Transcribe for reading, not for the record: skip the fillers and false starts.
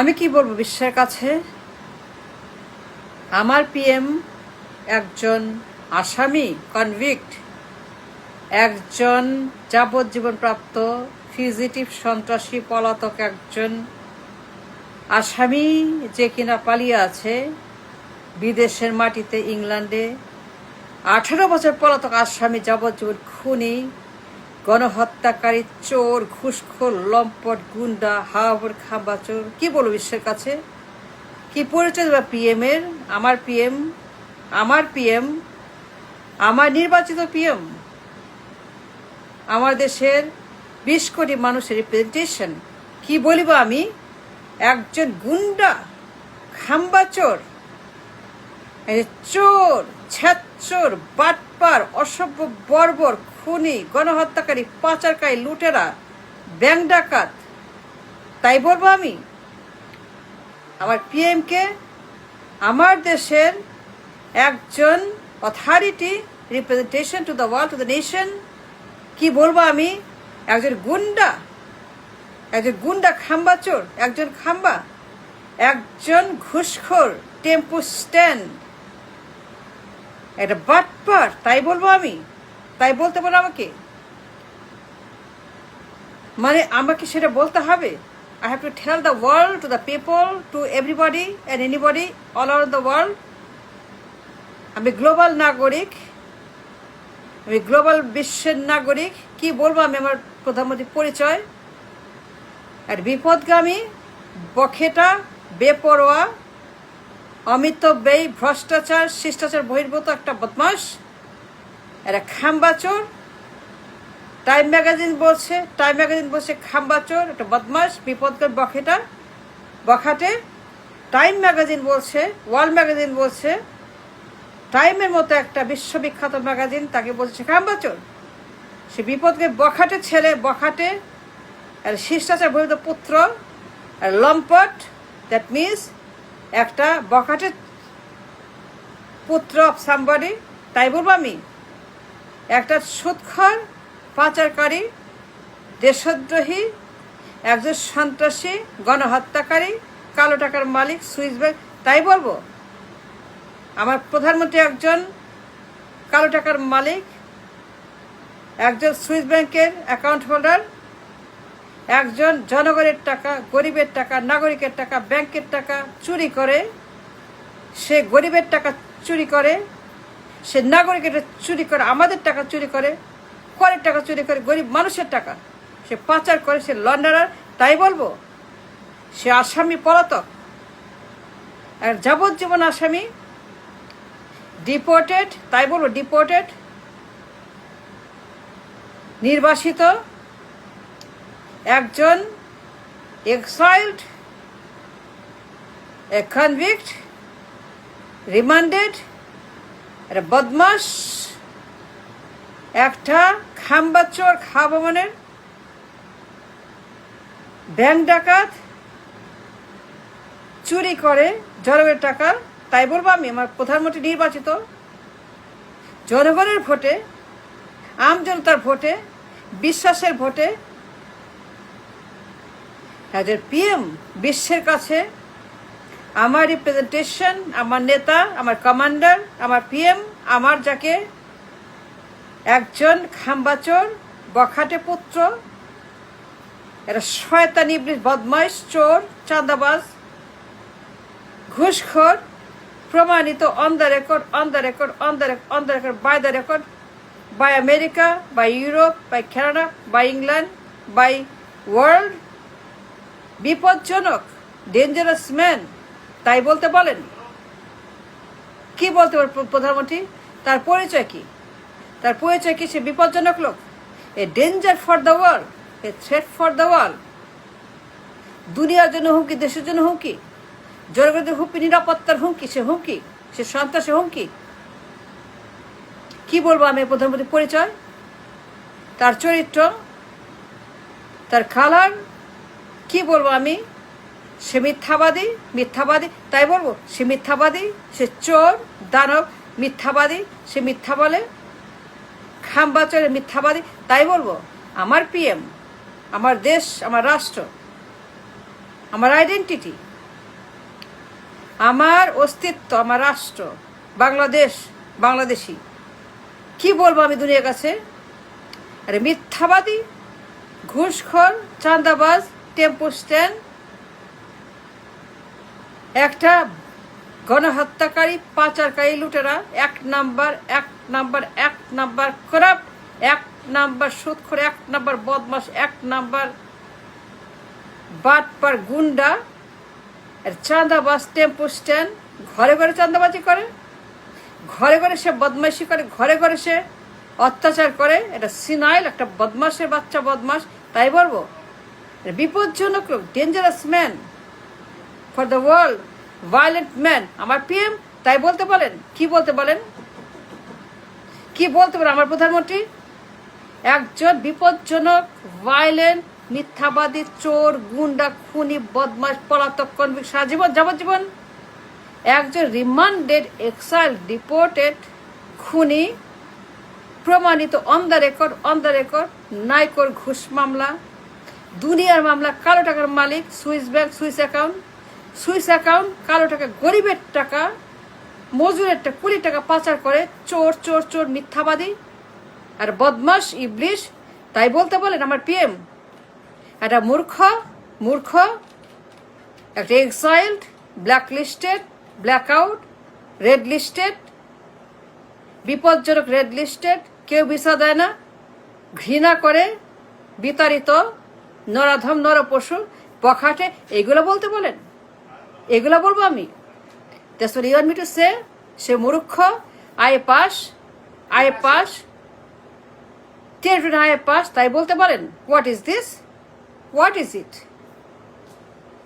আমি কি বলবো বিশ্বের কাছে? আমার পিএম একজন আসামি, কনভিক্ট, একজন যাবজ্জীবনপ্রাপ্ত ফিউজিটিভ সন্ত্রাসী পলাতক একজন আসামি, যে কিনা পালিয়ে আছে বিদেশের মাটিতে, ইংল্যান্ডে। 18 বছর পলাতক আসামি, যাবজ্জীবন খুনি, গণহত্যাকারী, চোর, ঘুষখোর, লম্পট, গুন্ডা, হাওয়ার খাম্বাচোর। কি বলবো বিশ্বের কাছে? কি পরিচয় দেবা পিএম এর? আমার পিএম, আমার নির্বাচিত পিএম, আমার দেশের 20 কোটি মানুষের রিপ্রেজেন্টেশন। কি বলিব আমি? একজন গুন্ডা, খাম্বাচোর, চোর, ছ্যাচোর, বাটপার, অসভ্য, বর্বর, খুনি, গণহত্যাকারী, পাচারকারী, লুটেরা, ব্যাংক ডাকাত, তাই বলবো আমি আমার পিএমকে? আমার দেশের একজন authority, representation to the world, to the nation. কি বলবো আমি? একজন গুন্ডা, খাম্বাচোর, একজন খাম্বা, একজন ঘুষখোর, টেম্পো স্ট্যান্ড, একটা বাটপার, তাই বলবো আমি? তাই বলতে বলো আমাকে? মানে আমাকে সেটা বলতে হবে? I have to tell the world, to the people, to everybody and anybody all over the world. আমি গ্লোবাল নাগরিক, আমি গ্লোবাল বিশ্বের নাগরিক। কি বলবো আমি আমার প্রধানমন্ত্রীর পরিচয়? আর বিপদগামী, বখেটা, বেপরোয়া, অমিতব্যয়ী, ভ্রষ্টাচার, শিষ্টাচার বহির্ভূত একটা বদমাস, একটা খাম্বাচোর। টাইম ম্যাগাজিন বলছে খাম্বাচোর, একটা বদমাস, বিপদগামী, বখাটে। টাইম ম্যাগাজিন বলছে, ওয়ার্ল্ড ম্যাগাজিন বলছে, টাইমের মতো একটা বিশ্ববিখ্যাত ম্যাগাজিন, তাকে বলছে খাম্বাচোর। সে বিপদগামী, বখাটে ছেলে, বখাটে আর শিষ্টাচার বহির্ভূত পুত্র, আর লম্পট, দ্যাট মিনস একটা বখাটে পুত্র অফ সামবডি, তাই বলবো আমি? একটা সুদখোর, পাচারকারী, দেশদ্রোহী, একজন সন্ত্রাসী, গণহত্যাকারী, কালো টাকার মালিক, সুইস ব্যাংক, তাই বলবো? আমার প্রধানমন্ত্রী একজন কালো টাকার মালিক, একজন সুইস ব্যাংকের অ্যাকাউন্ট হোল্ডার, একজন জনগণের টাকা, গরিবের টাকা, নাগরিকের টাকা, ব্যাংকের টাকা চুরি করে। সে গরিবের টাকা চুরি করে, সে নাগরিকের চুরি করে, আমাদের টাকা চুরি করে, করের টাকা চুরি করে, গরিব মানুষের টাকা সে পাচার করে, সে লন্ডারার, তাই বলবো? সে আসামি, পলাতক, আর যাবজ্জীবন আসামি, ডিপোর্টেড, তাই বলবো? ডিপোর্টেড, নির্বাসিত, একজন এক্সাইলড, এ কনভিক্ট, রিমান্ডেড, একটা বদমাস, একটা খাম্বাচোর, খাওয়াবানের, ব্যাংক ডাকাত, চুরি করে জনগণের টাকা, তাই বলবো আমি? আমার প্রধানমন্ত্রী নির্বাচিত জনগণের ভোটে, আমজনতার ভোটে, বিশ্বাসের ভোটে, একজন পিএম বিশ্বের কাছে আমার রিপ্রেজেন্টেশন, আমার নেতা, আমার কমান্ডার, আমার পিএম, আমার যাকে একজন খাম্বাচোর, বখাটে পুত্র, একটা শয়তান, ইবলিশ, বদমাইশ, চোর, চাঁদাবাজ, ঘুষখোর, প্রমাণিত, on the record, by the record, by America, by Europe, by Canada, by England, by world, বিপজ্জনক, ডেঞ্জারাস ম্যান, তাই বলতে বলেন? কি বলতে পারে প্রধানমন্ত্রী? তার পরিচয় কি? তার পরিচয় কি? সে বিপজ্জনক লোক, a danger for the world, A threat for the world. দুনিয়ার জন্য হুমকি, দেশের জন্য হুমকি, জনগণের হুমকি, নিরাপত্তার হুমকি, সে সন্ত্রাসের হুমকি। কি বলবো আমি প্রধানমন্ত্রীর পরিচয়? তার চরিত্র, তার কালার, কি বলবো আমি? সে মিথ্যাবাদী, তাই বলবো? সে মিথ্যাবাদী, সে চোর, দানব, মিথ্যাবাদী, সে মিথ্যা বলে, খাম্বাচোরের মিথ্যাবাদী, তাই বলবো? আমার পিএম, আমার দেশ, আমার রাষ্ট্র আমার আইডেন্টিটি, আমার অস্তিত্ব, আমার রাষ্ট্র বাংলাদেশ, বাংলাদেশি। কি বলবো আমি দুনিয়ার কাছে? আরে মিথ্যাবাদী, ঘুষখোর, চাঁদাবাজ, টেম্পো স্ট্যান্ড, একটা গণহত্যাকারী, পাচারকারী, লুটেরা, এক নাম্বার করাপ্ট, এক নাম্বার সুদখোর, এক নাম্বার বদমাস, এক নাম্বার বাটপার গুন্ডা। আর চাঁদাবাজ, টেম্পো স্ট্যান্ড, ঘরে ঘরে চাঁদাবাজি করে, ঘরে ঘরে সে বদমাইশি করে, ঘরে ঘরে সে অত্যাচার করে। এটা সিনাইল একটা বদমাসের বাচ্চা বদমাস, তাই বলবো? বিপজ্জনক লোক, dangerous man for the world, violent man আমার পিএম, তাই বলতে বলেন? কি বলতে বলেন? কি বলতে বলেন আমার প্রধানমন্ত্রী? একজন বিপজ্জনক, ভায়োলেন্ট, মিথ্যাবাদী, চোর, গুন্ডা, খুনি, বদমাস, পলাতক, কনভিক্ট, সারাজীবন, যাবজ্জীবন। একজন রিমান্ডেড, এক্সাইল, ডিপোর্টেড খুনি, প্রমাণিত অন দ্য রেকর্ড, নাইকোর ঘুষ মামলা, দুনিয়ার মামলা, কালো টাকার মালিক, সুইস ব্যাংক, সুইস অ্যাকাউন্ট, কালো টাকা, গরিবের টাকা, মজুরের টাকা, কুড়ি টাকা পাচার করে, চোর চোর চোর, মিথ্যাবাদী আর বদমাস, ইবলিশ, তাই বলতে বলেন আমার পিএম? একটা মূর্খ, একটা exiled, black listed, black out, red listed, বিপজ্জনক, রেড লিস্টেড, কেউ ভিসা দেয় না, ঘৃণা করে, বিতাড়িত, নরাধম, নরপশু, পখাটে, এগুলো বলতে বলেন? এগুলো বলবো আমি? That's what you want me to say? সে মূর্খ, আই পাস, 10 আই পাস, তাই বলতে বলেন? What is this? What is it?